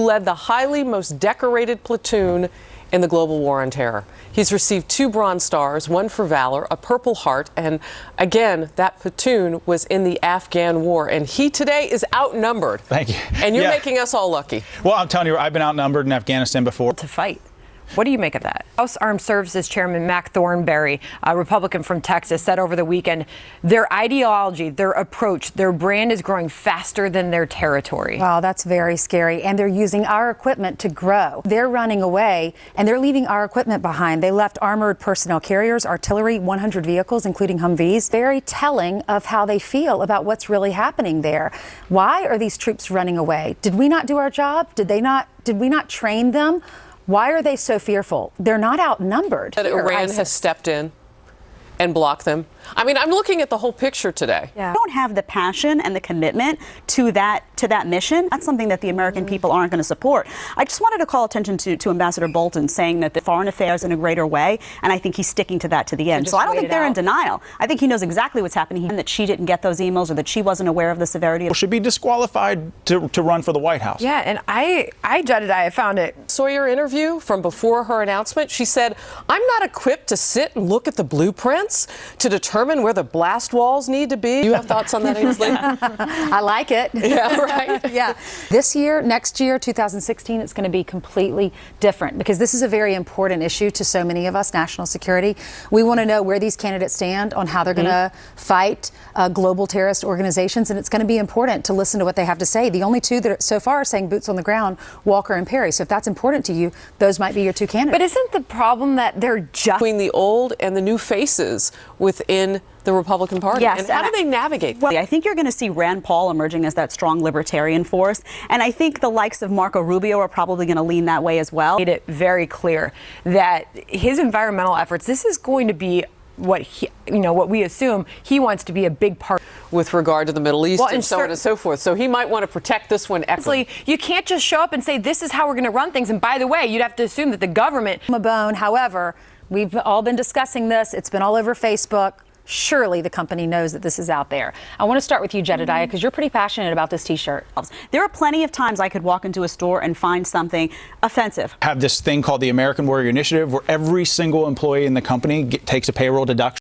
led the highly most decorated platoon in the global war on terror. He's received 2 Bronze Stars, 1 for valor, a Purple Heart, and again, that platoon was in the Afghan war, and he today is outnumbered. Thank you. And you're making us all lucky. Well, I'm telling you, I've been outnumbered in Afghanistan before. To fight. What do you make of that? House Armed Services Chairman Mac Thornberry, a Republican from Texas, said over the weekend their ideology, their approach, their brand is growing faster than their territory. Wow, that's very scary. And they're using our equipment to grow. They're running away and they're leaving our equipment behind. They left armored personnel carriers, artillery, 100 vehicles, including Humvees. Very telling of how they feel about what's really happening there. Why are these troops running away? Did we not do our job? Did we not train them? Why are they so fearful? They're not outnumbered. That Iran has stepped in and blocked them. I mean, I'm looking at the whole picture today. Yeah. Don't have the passion and the commitment to that mission. That's something that the American people aren't going to support. I just wanted to call attention to Ambassador Bolton saying that the foreign affairs in a greater way, and I think he's sticking to that to the end. So I don't think they're in denial. I think he knows exactly what's happening, and that she didn't get those emails or that she wasn't aware of the severity of Should be disqualified to run for the White House. Yeah, and I Jedediah found it. Sawyer interview from before her announcement. She said, "I'm not equipped to sit and look at the blueprints to determine where the blast walls need to be." You have thoughts on that, Ainsley? I like it. Yeah, right. Yeah. This year, next year, 2016, it's going to be completely different because this is a very important issue to so many of us, national security. We want to know where these candidates stand on how they're going to fight global terrorist organizations, and it's going to be important to listen to what they have to say. The only 2 that so far are saying boots on the ground, Walker and Perry. So if that's important to you, those might be your 2 candidates. But isn't the problem that they're just between the old and the new faces within the Republican Party? Yes, and how do they navigate? Well, I think you're going to see Rand Paul emerging as that strong libertarian force, and I think the likes of Marco Rubio are probably going to lean that way as well. Made it very clear that his environmental efforts, this is going to be what we assume he wants to be a big part with regard to the Middle East and so on and so forth. So he might want to protect this one. You can't just show up and say this is how we're going to run things. And by the way, you'd have to assume that the government. However, we've all been discussing this. It's been all over Facebook. Surely the company knows that this is out there. I want to start with you, Jedediah, because you're pretty passionate about this T-shirt. There are plenty of times I could walk into a store and find something offensive. Have this thing called the American Warrior Initiative, where every single employee in the company takes a payroll deduction.